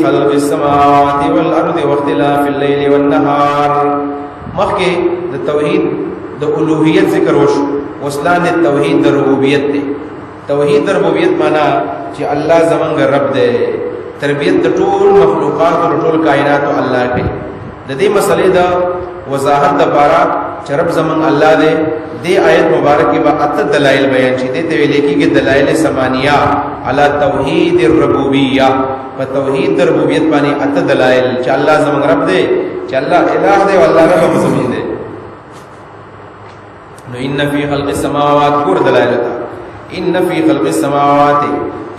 خلق السماوات والارض واختلاف الليل والنهار. مخکې د توحید د الوهیت ذکر وشو، وسلان د توحید د ربوبیت دی. توحید د ربوبیت معنا چې الله زمونږ رب دی، تربیت د ټول مخلوقات او ټول کائنات الله کوي. د دې مسلې د وضاحت لپاره چې رب زمونږ الله دی، دې آیت مبارک کې به اته دلایل بیان شي. دې ته ویل کېږي دلایل ثمانیه علی توحید الربوبیه. په توحید د ربوبیت باندې اته دلایل چې الله زمونږ رب دی، چې الله الہ دی او الله رب زمونږ دی. نو ان فی خلق السماوات ګور دلایل تا ان فی خلق السماوات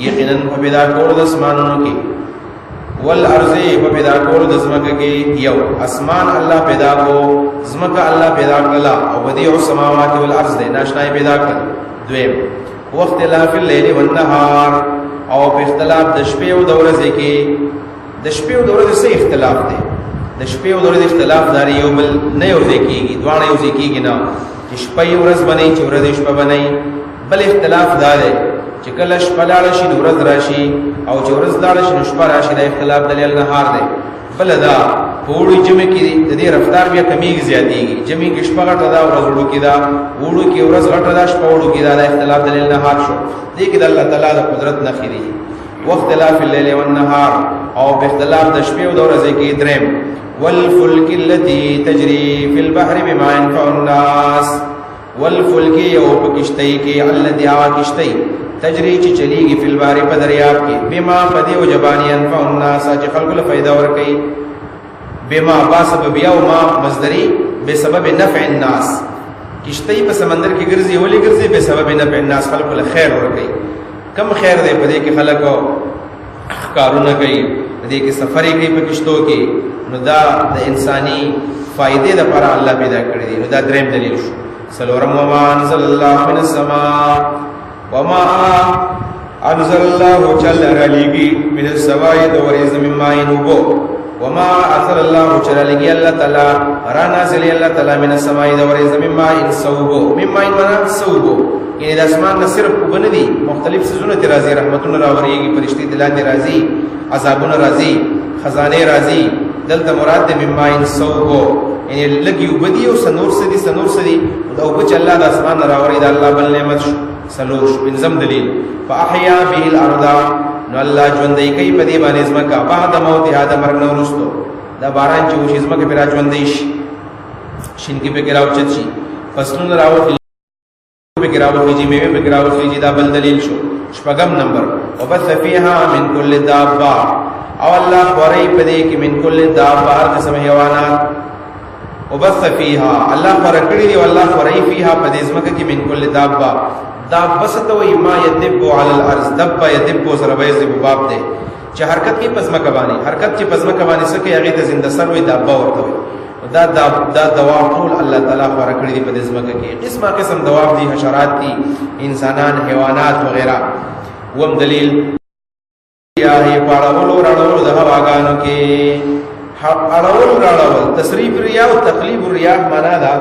یقینا پیدا کول د اسمانونو کې، والارض پیدا کول د زمکه کې. یو اسمان الله پیدا کو، زمکه الله پیدا کړه او بدیع السماوات والارض دې ناشنای پیدا کړ. دویم واختلاف الليل والنهار، او په اختلاف د شپې او د ورځې کې. د شپې او د ورځې څه اختلاف دی؟ د شپې او د ورځې اختلاف داري یو بل نه یو ځای کېږي، دواړه یو ځای کېږي نه، چې شپه یې ورځ بنئ چې ورځ شپه بنئ. بل اختلاف دا دی چې کله شپه لاړه شي نو ورځ راشي، او چې ورځ لاړه شي نو شپه راشي. دا اختلاف د لیل نهار دی. بل دا په وړو جمع کې د دې رفتار بیا کمیږي، زیاتېږي. جمع کې شپه غټه ده، ورځ وړو کې ده، وړو کې ورځ غټه ده، شپه وړو کې ده. دا اختلاف د لیل نهار شو. دې کې د الله تعالی د قدرت نښې دي. واختلاف الليل والنهار، او په اختلاف د شپې او د ورځې کې. دریم والفلك التي تجري في البحر بما ينفع الناس. والفلك یو په کشتۍ کې، التي هوا کشتۍ تجری چې چلیږي فی البحر په دریاب کې، بما پدې او جبان ينفع الناس چې خلکو له فائدہ ورکړي. بما با سبب یو ما مصدری بسبب نفع الناس. کشتۍ په سمندر کې ګرځي، ولې ګرځي؟ بسبب نفع الناس، خلکو له خیر ورکړي. کم خیر دی پدې کې، خلکو کارونه کوي، پدې کې سفرې کوي په کشتو کې. نو دا د انساني فائدې لپاره الله پیدا کړی دی. نو دا دریم دلیل شو. سلورم وما انزل الله من السماء، وما انزل الله جل رلیگی من السماء دوریز من مائن وبو. وما انزل الله جل رلیگی اللہ تعالی رانا زلی اللہ تعالی من السماء دوریز من مائن سوبو. من مائن منا سوبو، یعنی د اسمان نه صرف وبنه دي، مختلف سيزونه راځي، رحمتونه راوريږي، فرشتي دلاندې راځي، عذابونه راځي، خزانه راځي. دلته مراد د من مائن سوبو، یعنی لګي وبدي او سنور سدي او بچ الله د اسمان راوري د الله بل نعمت سلور. بنظم دلیل فاحیا به الارض، نو الله ژوندۍ کوي په دې باندې زمکه، بعد موتها د مرګ نه وروسته. دا باران چې وشي زمکه پر ژوندۍ شي، شین کې به ګراوچت شي، فصلونه راوخلي به ګراوخلي، میوه به ګراوخلي. دا بل دلیل شو. شپږم نمبر وبث فيها من كل دابه، او الله خوري په دې کې من كل دابه هر قسم حیوانات. وبث فيها الله فرقړي دی، والله فرای فيها پدېزمکه کې من کل دابه. دابه ستوي ما يدب على الارض، دب يدب سره بیز باب دی چې حرکت کې پزمکه باندې، حرکت چې پزمکه باندې سکه هغه د زنده سر وي دابه ورته وي. دا دواب ټول الله تعالی فرقړي دی پدېزمکه کې. قسمه قسم دواب دي، حشرات دي، انسانان، حیوانات وغیرہ. وم دلیل یا هي پاړولو راړولو د هواګانو کې. اړول راړول تصریف ریاح او تقلیب الریاح معنا دا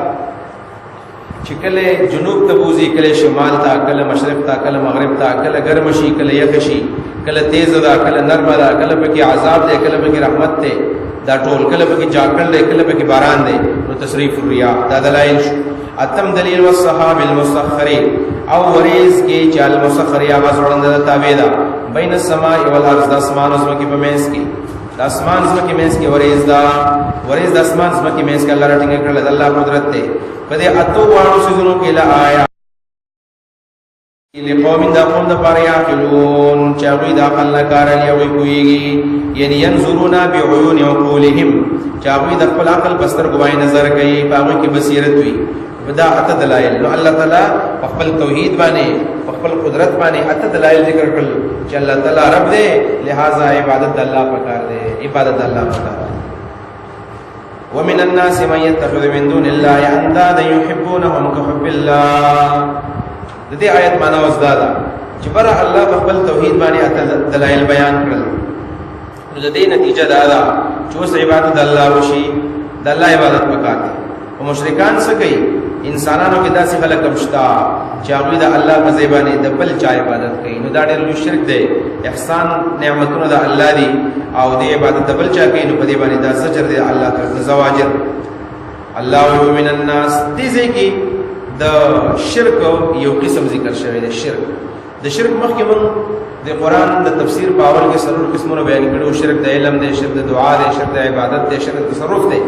چې کله جنوب ته بوزي، کله شمال ته، کله مشرق ته، کله مغرب ته، کله ګرم شي، کله یخ شي، کله تیز ده، کله نرم ده، کله پکې عذاب ده، کله پکې رحمت ده. دا ټول کله پکې جاکل ده، کله پکې باران ده. نو تصریف الریاح دا دلایل شو. اتم دلیل والسحاب المسخر، او وریز کې چې المسخر یا مسوړند تابع ده بین السماء والارض، د اسمان او زمکه په منځ کې. د اسمان زمکه منځ کې وریز دا، وریز د اسمان زمکه منځ کې الله راټینګ کړل. د الله قدرت ته په دې اتو واړو سيزونو کې لا آیا لقوم دا قوم د پاره یعقلون، چې دوی د عقل نه کار لري او کويږي. یعنی ينظرون بعيون عقولهم، چې دوی د خپل عقل بستر ګوای نظر کوي، په هغه کې بصیرت وي. ودا ات دلائل. نو الله تعالی خپل توحید باندې، خپل قدرت باندې ات دلائل ذکر کړل چې الله تعالی رب دې، لہذا عبادت الله پکار دې، عبادت الله پکار دې. ومن الناس من يتخذ من دون الله اندادا يحبونهم كحب الله. د دې آیت معنا وزدادا چې بر الله خپل توحید باندې ات دلائل بیان کړل. نو د دې نتیجه دا ده چې اوس عبادت الله وشي، د الله عبادت پکار دې. او مشرکان څه کوي؟ انسانانو کې داسې خلک مشتا چې هغه د الله په ځای باندې د بل چا عبادت کوي، نو دا ډېر لوی شرک دی. احسان نعمتونه د الله دي او د عبادت د بل چا کوي، نو په دې باندې دا زجر دی الله تعالی زواجر. الله من الناس دې ځای کې د شرک یو قسم ذکر شوی دی. شرک د شرک مخکې موږ د قرآن د تفسیر په اول کې څلور قسمونه بیان کړو. شرک د علم دی، شرک د دعا دی، شرک د عبادت دی، شرک د تصرف دی.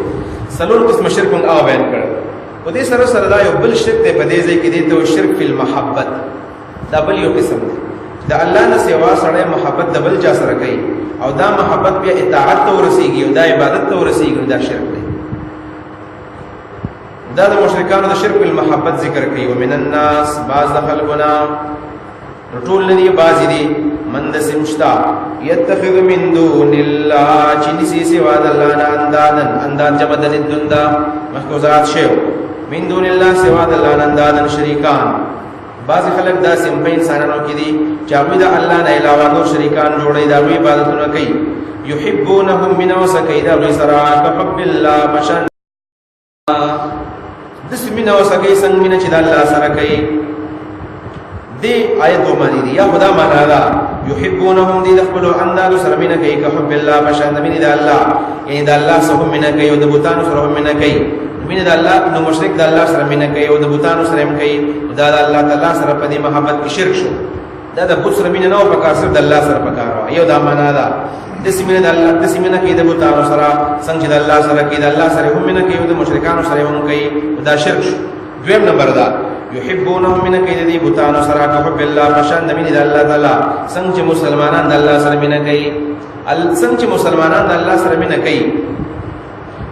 څلور قسم شرک موږ هغه بیان کړل. په دې سره سره دا یو بل شرک دی په دې ځای کې دی ته شرک فی المحبت. دا بل یو قسم دی. د الله نه سوا سره محبت د بل چا سره کوي او دا محبت بیا اطاعت ته ورسیږي او دا عبادت ته ورسیږي، دا شرک دی. دا د مشرکانو د شرک المحبت ذکر کوي. ومن الناس بعض خلقنا ټول ندی بعض دي من د سمشتا يتخذ من دون الله چنسی سوا د الله نه اندادن انداد جمع د دندا مخکوزات شیو من دون الله سوا د الله نه اندادن شریکان. بعض خلک دا سمپل انسانانو کې دي چې هغه د الله نه علاوه نور شریکان جوړي دا وی عبادتونه کوي. يحبونهم من وسكيدا غسرا كحب الله مشان دسمینه وسکه څنګه مینه چې د الله سره کوي. دی آیت و معنی دی یا خدا معنا دا یحبونهم دی دخلوا اندال سره مینه کوي که حب الله بشان مینه د الله، یعنی د الله سره مینه کوي او د بوتانو سره مینه کوي. مینه د الله نو مشرک د الله سره مینه کوي او د بوتانو سره هم کوي، دا د الله تعالی سره په دې محبت کې شرک شو. دا د بوت سره مینه نه او پکار سره د الله سره پکار یو دا معنا دا د سیمه د الله د سیمه کې د بوتانو سره څنګه د الله سره کې د الله سره هم مینه کوي او د مشرکانو سره هم کوي، دا شرک شو. دویم نمبر دا یحبونهم من کید دی بوتانو سره حب الله بشان د مینه د الله تعالی څنګه مسلمانان د الله سره مینه کوي، څنګه مسلمانان د الله سره مینه کوي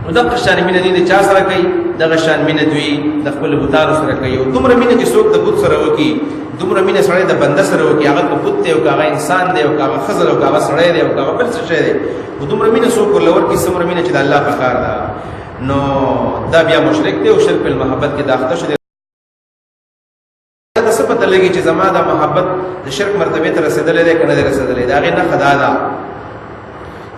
نو د قشان مینه دي چا سره کوي، د غشان مینه دوی د خپل بوتانو سره کوي. او دومره مینه چې څوک د بوت سره وکي، دومره مینه سره د بنده سره وکي، هغه کو بوت دی او هغه انسان دی او هغه خزر او هغه سړی دی او هغه بل څه شی دی، او دومره مینه څوک لور کی سمره مینه چې د الله په کار ده، نو دا بیا مشرک دی او شرک په محبت کې داخله شوی. دا څه پته لګي چې زما د محبت د شرک مرتبه ته رسیدلې ده کنه رسیدلې ده، هغه نه خدا ده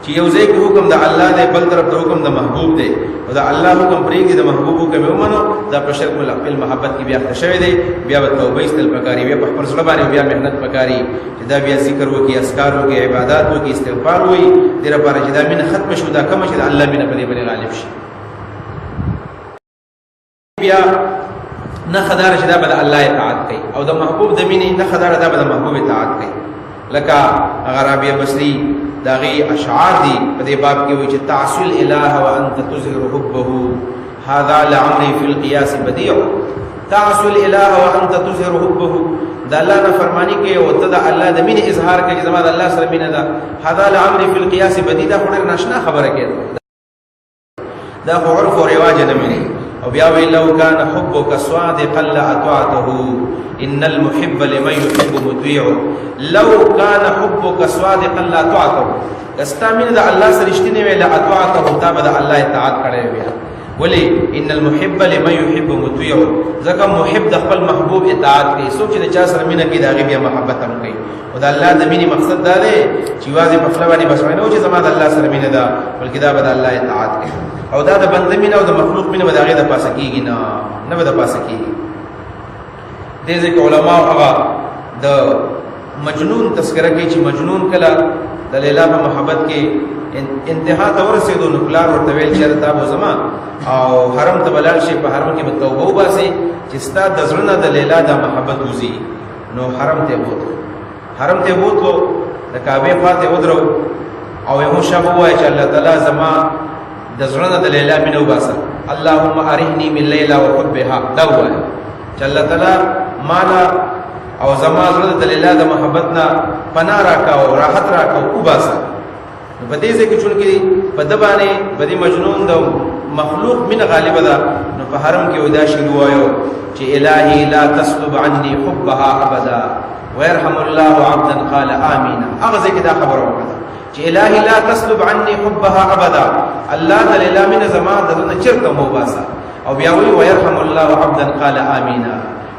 چې یو ځای کې حکم د الله دی، بل طرف ته حکم د محبوب دی، او د الله حکم پرېږدي د محبوب حکم ومنو، دا په شرک په محبت کې بیا شوی دی. بیا به توبه ایستل پکاري، بیا په خپل زړه باندې بیا محنت پکاري چې دا بیا ذکر وکړي، اذکار وکړي، عبادت وکړي، استغفار وکړي، دې لپاره چې دا مینه ختم شو، دا کم چې د الله مینه په دې باندې غالب شي. بیا نه خدای چې دا به د الله اطاعت کوي او د محبوب د مینې نه خدای دا به د محبوب اطاعت کوي. لکه غرابیه بصری داغي اشعار دي په دې باب کې وایي چې تعصل الاله وانت تظهر حبه هذا لعمري في القياس بديع. تعصل الاله وانت تظهر حبه، د الله نه فرمانی کوي او ته د الله د مینې اظهار کوي، زما د الله سره مینه ده. هذا لعمري في القياس بديع، دا خوري ناشنا خبره کوي، دا خو عرف او رواج نه مني. او بیا وی لو کان حبک صادقا لاطعته ان المحب لمن يحب مطيع. لو کان حبک صادقا لاطعته، استامین د الله سره رښتینی وی لاطعته، تا به د الله اطاعت کړی بیا. ولی ان المحب لمن يحب مطيع، ځکه محب د خپل محبوب اطاعت کوي، څوک چې د چا سره مینه کوي د هغې بیا محبت هم کوي. او د الله د مینې مقصد دا دی چې یوازې په خوله باندې بس نه و چې زما د الله سره مینه ده، بلکې دا به د الله اطاعت کوي. او دا د بنده مینه او د مخلوق مینه به د هغې د پاسه کېږي نه به د پاسه کېږي. دې ځکه علماو هغه د مجنون تذکره کوي چې مجنون کله د لیلا په محبت کې انتها ته ورسېدو نو پلار ورته ویل چې تا به زما او حرم ته بلال شي، په حرم کې به توبه وباسي چې ستا د زړه نه د لیلا د محبت وځي. نو حرم ته بوتلو، د کعبې خوا ته ودرو او یو شب ووایه چې الله تعالی زما د زړه نه د لیلا مینه وباسه، اللهم ارحني من لیلا وحبها، دا ووایه چې الله تعالی مالا او زما زړه د لیلا د محبت نه پناه راکاو، راحت راکاو، وباسه. نو په دې ځای کې چونکې په ده باندې په دې مجنون د مخلوق مینه غالبه ده، نو په حرم کې ودا شروع وایو چې الهي لا تسلب عني حبها ابدا ويرحم الله عبدا قال امين. هغه ځای کې دا خبره وکړه چې الهي لا تسلب عني حبها ابدا، الله د لیلا مینه زما د زړه نه چېرته مه وباسه. او بیا وایي ويرحم الله عبدا قال امين،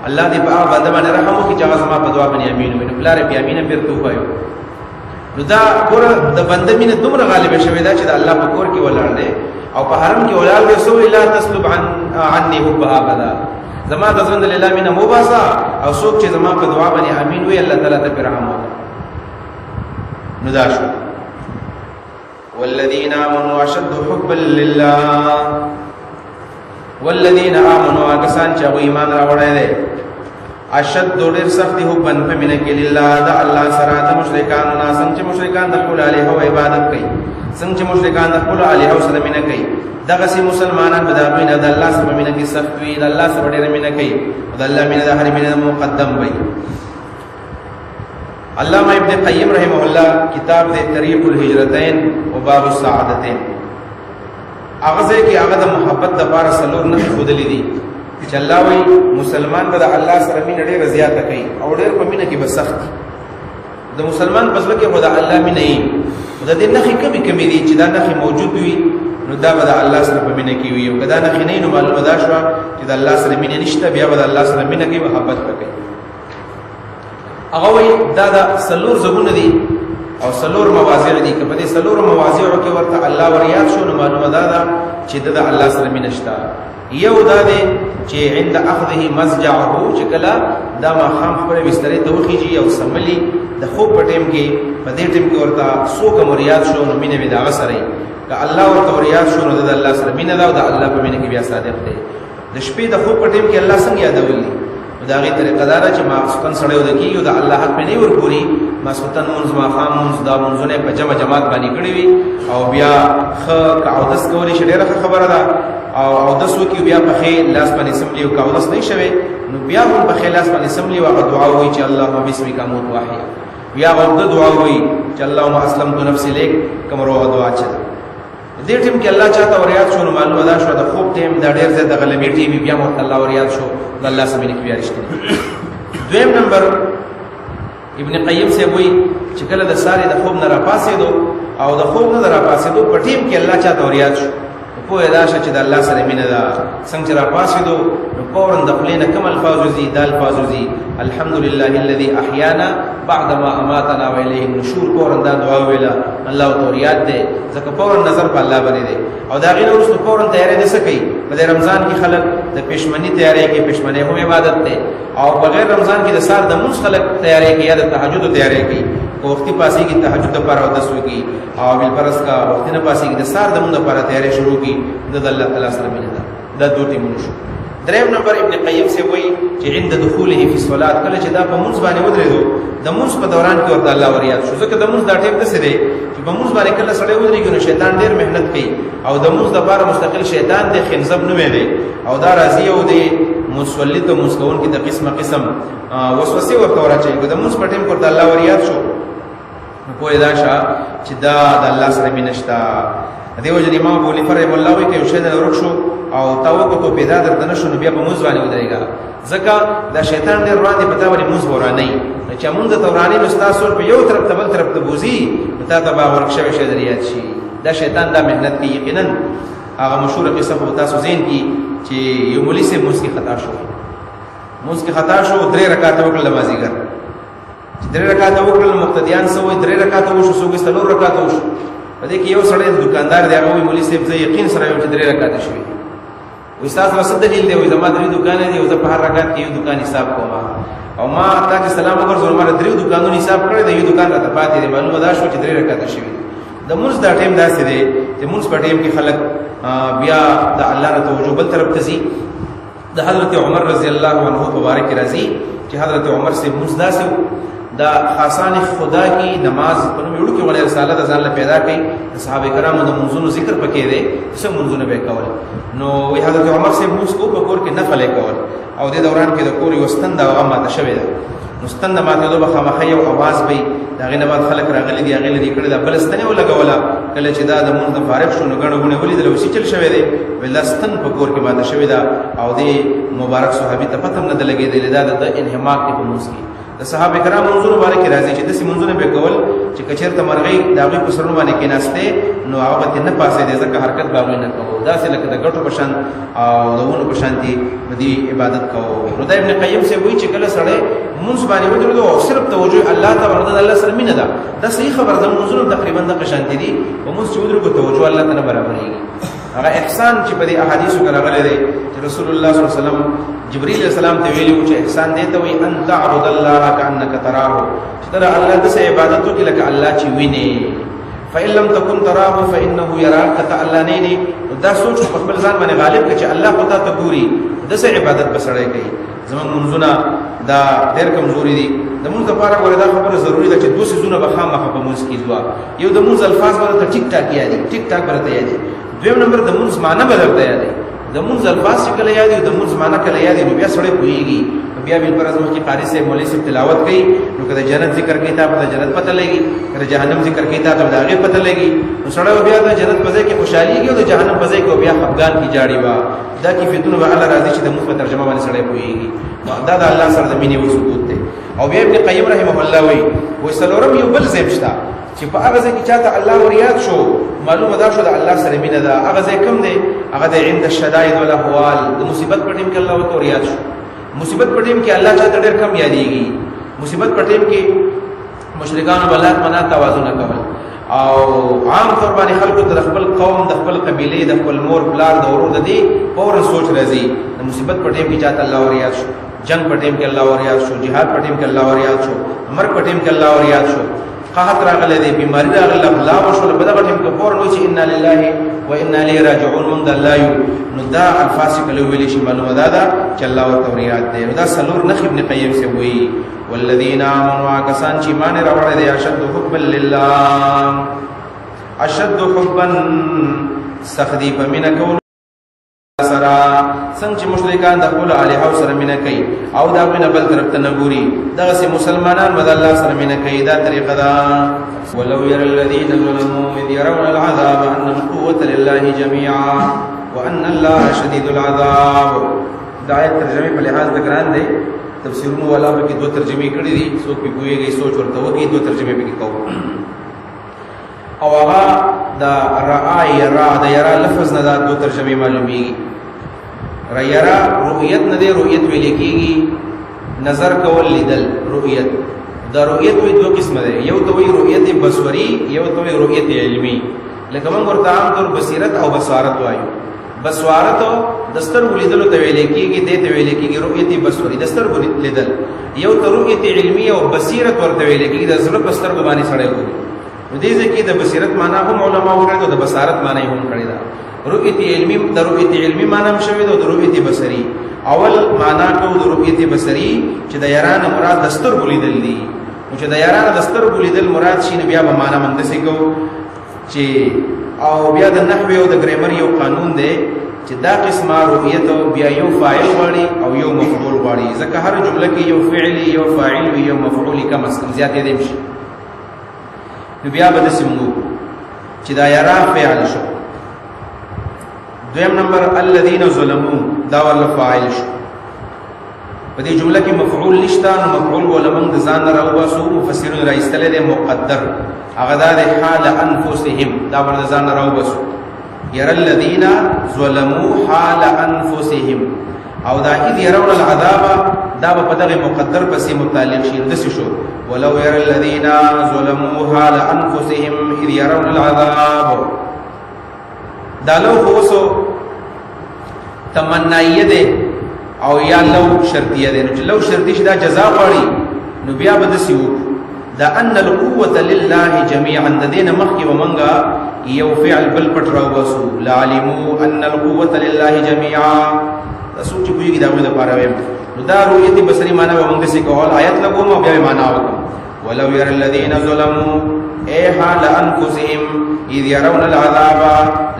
الله دې په هغه بنده باندې رحم وکړي چې هغه زما په دعا باندې امین ووایي. نو پلار یې بیا امینه بېرته ووایو. نو دا ګوره د بنده مینه دومره غالبه شوې ده چې د الله په کور کې ولاړ دی او په حرم کې ولاړ دی. سو لا تسلب عني حبها ابدا، زما د ژوند له لامینه مو باسا او څوک چې زما په دعا باندې امین وي الله تعالی ته رحم وکړي. نو دا شو والذین آمنوا اشد حبا لله، والذین آمنوا کسان چې ایمان راوړی دی اشد ډېر سخت حبا په مینه کې لله د الله سره د مشرکانو نه، څنګه چې مشرکان د خپل الهو عبادت کوي، څنګه چې مشرکان د خپل الهو سره مینه کوي، دغه سي مسلمانان به د مینه د الله سره مینه کې سخت وي، د الله سره ډېر مینه کوي، د الله مینه د هر مینه مقدم وي. علامہ ابن قیم رحمه الله کتاب دے طریق الهجرتین و باب السعادتین، اغزه کې هغه د محبت د بار سلور نه خودلې دي چې الله وی مسلمان به د الله سره مینه ډېر زیاته کوي او ډېر په مینه کې به سخت. د مسلمان په ځل کې خدا الله مینه ای د دې نه کمی کمی دي چې دا نه موجود وي نو دا به د الله سره په مینه کې وي، او کدا نه نه نو معلومه ده شو چې د الله سره مینه نشته، بیا به د الله سره مینه کې محبت کوي. هغه وی دا د سلور زبونه دي او سلور مواضع دي، کله دې سلور مواضع کې ورته الله وريات شو نو معلومه ده چې د الله سره مینه شته. یو دا دی چې عند اخذه مزجعه چې کله دا ما خام خپل بسترې ته وخیږي او سملي د خوب په ټیم کې په دې ټیم کې ورته څوک مریاد شو نو مینه به دا سره که الله ورته وريات شو نو د الله سره مینه دا او د الله په مینه کې بیا صادق دی. د شپې د خوب په ټیم کې الله څنګه یادولي دا غي طریقه دا چې ما سکن سره ود کیږي د الله حق نه ور پوری ما سکن منځ ما خام منځ دا منځونه په جمع جماعت باندې کړی وي او بیا خ کاودس کولی شډیره خبره ده او د سو کې بیا په خې لاس باندې سملی او کاودس نه شوي نو بیا هم په خې لاس باندې سملی او دعا وایي چې اللهم بسمک اموت واحیا، بیا هم د دعا وایي چې اللهم اسلمت نفسي لیک کوم روح دعا چي دې ټیم کې الله چاته وريات شو نو معلومه ده شو د خوب ټیم د ډېر زیات د غلبې ټیم بیا مو الله وريات شو د الله سره مینه کې رښتینی. دویم نمبر ابن قیم سے وایي چې کله د ساري د خوب نه را پاسې دو او د خوب نه را پاسې دو په ټیم کې الله چاته وريات شو په ادا شې چې د الله سره مینه ده څنګه را پاسې دو نو فورا د خپلینه کوم الفاظ زی د الفاظ زی الحمدلله الذي احیانا بعد ما اماتنا والیه النشور، فورا دا دعا ویلا الله توریات ده ځکه فورا نظر په الله باندې ده او دا غیر اوس فورا تیارې نه سکی. په رمضان کې خلک د پښمنی تیارې کې پښمنه هم عبادت ده او بغیر رمضان کې د سار د مونږ خلک تیارې کې یا د تهجد تیارې کې وختي پاسي کې تهجد لپاره او دسو کې او بل پرس کا وختي نه پاسي کې د سار د مونږ لپاره تیارې شروع کی د الله تعالی سره مینه ده. دا دوه ټیمونه شو. دریم نمبر ابن قیم سے وایي چې عند دخوله فی الصلاه کله چې دا په مونږ باندې ودرېدو د مونږ په دوران کې ورته الله وريات شو ځکه د مونږ دا ټیم څه دی چې په مونږ باندې کله سړی ودرېږي نو شیطان ډېر مهنت کوي او د مونږ لپاره مستقل شیطان د خنزب نه وي او دا راضي او د مسلط او مسکون کې د قسمه قسم وسوسه ورته ورچي د مونږ په ټیم ورته الله وريات شو نو په ادا شا چې دا د الله سره مینشتا. دیو جن امام ابو حنیفه رحمه الله وی کې شهد ورک شو او توقع تو پیدا درته شو نو بیا په موږ باندې ودرېګا ځکه دا شیطان ډېر وړاندې پتا ورې موږ ورانه نه چې موږ د تورانی مستاسور په یو طرف ته بل طرف ته بوزي متا ته با ورک شوی شه دریات شي. دا شیطان دا مهنت کوي یقینا هغه مشهور قصه په تاسو زین کی چې یو مولوی سے موږ کې خطا شو، موږ کې خطا شو 3 رکعات وکړل مازیګر، 3 رکعات وکړل مقتدیان سوې 3 رکعات وشو سوګي 3 رکعات وشو. په دې کې یو سړی دکاندار دی هغه مولوی صاحب زه یقین سره یو 3 رکعات شوي وې تاسو رسد دلیل دی وې زما 3 دکان دی او زه په هر رکعت کې یو دکان حساب کوم او ما تاسو سلام وګورځول ما 3 دکانونو حساب کړی دی یو دکان راته پاتې دی معلومه ده شو چې 3 رکعات شوي. د موږ دا ټیم داسې دی چې موږ په ټیم کې خلک بیا د الله ته توجه بل طرف ته زی. د حضرت عمر رضی الله عنه مبارک راضي چې حضرت عمر سے موږ داسې دا خاصان خدا کی نماز په نوم یو کې ولې رساله د ځان له پیدا کړي صحابه کرامو د منځونو ذکر پکې دي څه منځونه به کول نو وی حضرت عمر سے موږ کو په کور کې نفل کول او د دوران کې د کور یو ستند او ماته شوی ده نو ستند ماته دوه خامخې یو आवाज به دا غنه بعد خلک راغلي دي غلي دي کړي دا بلستنه ولګولا کله چې دا د مونږ د فارغ شو نو غړغونه ولې د وسی چل شوی دی ولستن په کور کې ماته شوی دا او د مبارک صحابي ته پته نه لګي دی دا د انحماق په موږ کې د صحابه کرام منظور مبارک راځي چې د سیمونځونه به کول چې کچېرته مرغۍ داوی په سرونو باندې کې ناشته نو هغه ته نه پاسې دي ځکه حرکت باغ نه کوو دا سه لکه د ګټو پشان او دونو پشان دي بدی عبادت کوو. نو د ابن قیم سے وایي چې کله سره مونږ باندې ودرېدو او صرف توجه الله ته ورته الله سره مینه ده دا صحیح خبر ده منظور تقریبا د پشان دي او مونږ چې ودرېږو توجه الله ته برابرېږي هغه احسان چې په دې احادیثو کې راغلي دی چې رسول الله صلی الله علیه وسلم جبرئیل علیہ السلام ته ویلي چې احسان دی ته وي ان تعبد الله كانك تراه چې تر الله د عبادت وکړه لکه الله چې ویني فإن لم تكن تراه فإنه يراك تعالی نه دی دا سوچ په خپل ځان باندې غالب کړي چې الله پتا ته ګوري د عبادت بسړی کوي زمون منځونه دا ډېر کمزوري دي د موږ لپاره وردا خبره ضروری ده چې دوه سيزونه به خامخا په موږ کې دوا یو د موږ الفاظ باندې ټیک ټاک یادي ټیک ټاک برته یادي دویم نمبر د موږ معنی بدلته یادي د موږ الفاظ چې کله یادي د موږ معنی کله یادي نو بیا سره کويږي بیا بل پر ازمه کې قاری سے مولوی سے تلاوت کوي نو کله جنت ذکر کوي ته په جنت پته لګي کله جهنم ذکر کوي ته د هغه پته لګي نو سره بیا د جنت په ځای کې خوشحاليږي او د جهنم په ځای کې بیا خفګان کی جاړي وا دا کې فتنه به الله راضي چې د موږ په ترجمه باندې سره کويږي دا د الله سره د مینې او ثبوت دی او بیا ابن قیم رحمه الله وی سلورم یو بل زمشتا چې په هغه ځکه چاته الله وريات شو معلومه دا شو د الله سره مینه ده هغه ځکه کوم دی هغه د عند الشدائد والاحوال د مصیبت په ټیم کې الله وريات شو مصیبت په ټیم کې الله چاته ډېر کم یادېږي مصیبت په ټیم کې مشرکان بلات منا توازن کول او عام طور باندې خلکو د خپل قوم د خپل قبيله د خپل مور بلار د ورور د دې فورا سوچ راځي د مصیبت په ټیم کې چاته الله وريات شو جنگ په ټیم کې الله وريات شو jihad په ټیم کې الله وريات شو مرګ په ټیم کې الله وريات شو قحط راغله دي بیماری راغله بلا وشو په دغه ټیم کې فورا نو چې ان لله و انا الیه راجعون من الله نو دا الفاسق له ویل شي معلومه ده چې الله وريات دي نو دا سلور نخ ابن قیم سے وی والذین آمنوا کسان چې ایمان راوړل دي اشد حبا لله اشد حبا سخدی پمنه کول سرا څنګه چې مشرکان د خپل الہو سره مینه کوي او دا په بل طرف ته نګوري دغه سي مسلمانان بد الله سره مینه کوي دا طریقه ده ولو ير الذين ظلموا اذ يرون العذاب ان القوه لله جميعا وان الله شديد العذاب دا آیت ترجمه په لحاظ د ګران دی تفسیرونو والا به کې دوه ترجمه کړې دي سو په ګویږي سوچ ورته وږي دوه ترجمه به کوو او هغه دا رأي را د یرا لفظ نه دا دوه ترجمه معلومیږي رأيرا رؤیت نه دی رؤیت ویل کېږي نظر کول لیدل رؤیت دا رؤیت وی دوه قسمه ده یو ته وی رؤیت بصری یو ته وی رؤیت علمی لکه موږ ورته عام طور بصیرت او بصارت وایو بصارت دستر ولیدل ته ویل کېږي د ته ویل کېږي رؤیت بصری دستر ولیدل یو ته رؤیت علمی او بصیرت ورته ویل کېږي د زړه پستر باندې سره کوي دې ځکه د بصیرت معنا هم علما وکړي او د بصارت معنا هم کړی دا رؤیت علمی د رؤیت علمی معنا هم شوی د رؤیت بصری اول معنا کو د رؤیت بصری چې د یاران مراد دستر ولیدل دي چې د یاران دستر ولیدل مراد شي بیا به معنا مندسي کو چې او بیا د نحوی او د ګرامر یو قانون دی چې دا قسمه رؤیت بیا یو فاعل غواړي او یو مفعول غواړي ځکه هر جمله کې یو فعل یو فاعل یو مفعول کم از کم زیات دی شي نو بیا به د سیمو چې دا یارا فعل شو دویم نمبر الذين ظلموا دا ول فاعل شو په دې جمله کې مفعول نشته نو مفعول ولمن د ځان راوباسو مفسرون را استل دي مقدر هغه د حال انفسهم دا ور ځان راوباسو ير الذين ظلموا حال انفسهم او دا اذ يرون العذاب دا په دغه مقدر پسې متعلق شي د څه شو ولو ير الذين ظلموا حال انفسهم اذ يرون العذاب دا لو خوصو تمنائیه ده او یا لو شرطیه ده نو لو شرطی شدا جزاء غواړي نو بیا بدسیو دا ان القوه لله جميعا د دین مخکی ومنګه یو فعل بل پټ راو وسو لعلموا ان القوه لله جميعا تاسو چې کوی دا د پاره وایم نو دا رؤیت بصری معنا ومنګه سي کول آیت لګوم بیا معنا وکم ولو ير الذين ظلموا اي حال انفسهم اذ يرون العذاب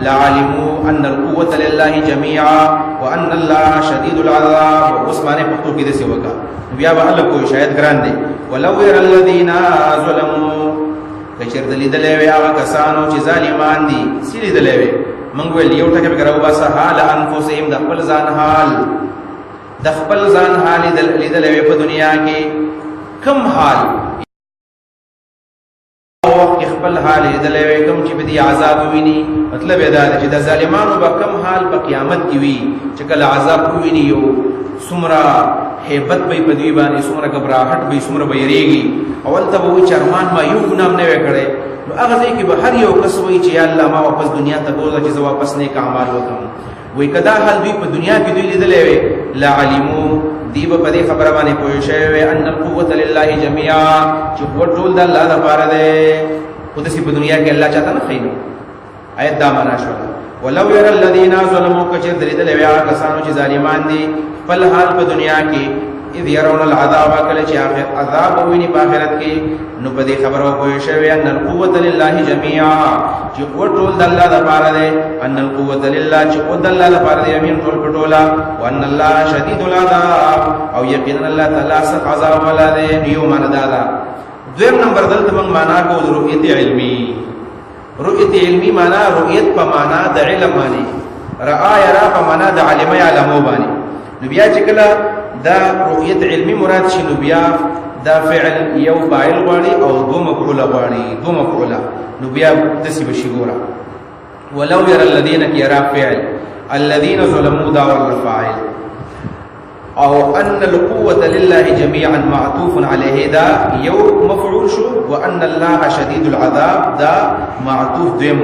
لعلموا ان القوه لله جميعا وان الله شديد العذاب عثمانه پختو کې دسه وکا بیا به الله کوئی شاید ګران دي ولو ير الذين ظلموا کچر دلیدلې وی هغه کسانو چې ظالمان دي سړي دلې وی مونږ ویل یو ټکه به راو باسه حال انفسهم د خپل ځان حال د خپل ځان حال دلیدلې په دنیا کې کم حال وقت خپل حال دلې کوم چې بدی عذاب ویني مطلب دا چې د ظالمانو به کم حال په قیامت کې وي چې کله عذاب ویني یو سمرا hebat به په دی باندې سمرا غبرهټ به سمرا به یریږي اول ته وو چرمان ما یو ګنام نه وکړي نو هغه ځای کې به هر یو کس وایي چې یا الله ما واپس دنیا ته بوځه چې زه واپس نیک اعمال وکړم. وایي که دا حال دوی په دنیا کې دوی لیدلی وی لعلمو دی به په دې خبره باندې پوه شوی وی ان القوة لله جميعا چې قوت ټول د الله دپاره دی، خو داسې په دنیا کې الله چاته نه ښیي. آیت دا معنا شوله ولو يرى الذين ظلموا کچر دلیدلی وی هغه کسانو چې ظالمان دي خپل حال په دنیا کې اذ يرون العذاب کله چې عذاب وویني په آخرت کې نو په دې خبره پوه شوی ان القوة لله جميعا چې قوت ټول د الله دپاره دی، ان القوة لله چې قوت د الله دپاره دی جميعا ټول په ټوله، وان الله شدید العذاب او یقینا الله تعالی سخت عذاب والا دی. یو معنا دا ده. دویم نمبر دلته موږ معنا کوو د رؤیت علمي. رؤیت علمي معنا رؤیت په معنا د علم باندې، رأى یرا په معنا د علم یعلمو باندې. نو بیا چې کله دا رؤیت علمی مراد شي نو بیا دا فعل یو فاعل غواړي او دو مفعول غواړي، دو مفعول. نو بیا دسی بشي ګوره ولو يرى الذين يرى فعل الذين ظلموا دا والفاعل او ان القوة لله جميعا معطوف عليه دا یو مفعول شو، وان الله شدید العذاب دا معطوف دویم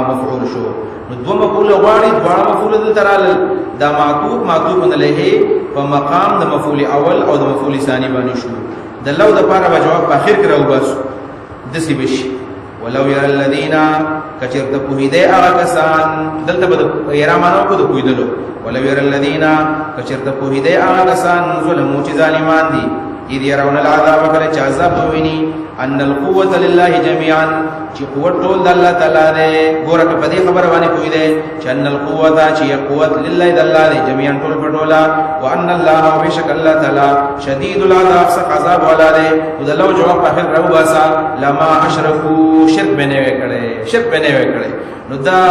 مفعول شو. نو دو مفعول غواړي، دواړه مفعول دلته رالل. دا معطوف علیه په مقام د مفعول اول او د مفعول ثانی باندې شو. د لو د پاره به جواب په اخر کې راوباسو دسی بشي ولو يرى الذين کچرته پوهیده هغه کسان، دلته به یرا مانو کو د پوهیدلو. ولو يرى الذين کچرته پوهیده هغه کسان ظلمو چې ظالمان دي اذ يرون العذاب کله چې عذاب وویني ان القوة لله جميعا چې قوت ټول د الله تعالی دی. ګوره په دې خبره باندې پوهی دی چې ان القوة چې قوت لله د الله دی جميعا ټول په ټوله، وان الله وبشک الله تعالی شدید العذاب سخت عذاب والا دی. او د الله جواب په اخر راوباسا لما اشرکو شرک به نه وکړي، شرک به نه وکړي. نو دا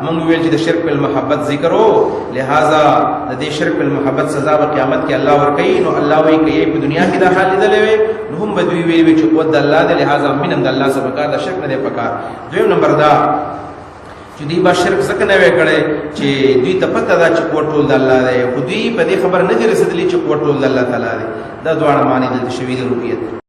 موږ ویل چې د شرک په محبت ذکر وو، لہذا د دې شرک په محبت سزا په قیامت کې الله ورکړي. نو الله وایي چې په دنیا کې دا حال لیدلې وي نو هم به دوی ویل چې قوت د الله دی، لہذا مینم د الله سره پکار د شرک نه دی پکار. دویم نمبر دا چې دوی با شرک ځکه نه وکړي چې دوی ته پته ده چې قوت ټول د الله دی، خو دوی په دې خبر نه دي رسېدلي چې قوت ټول د الله تعالی دی. دا دواړه معنی دلته شوي د رؤیت.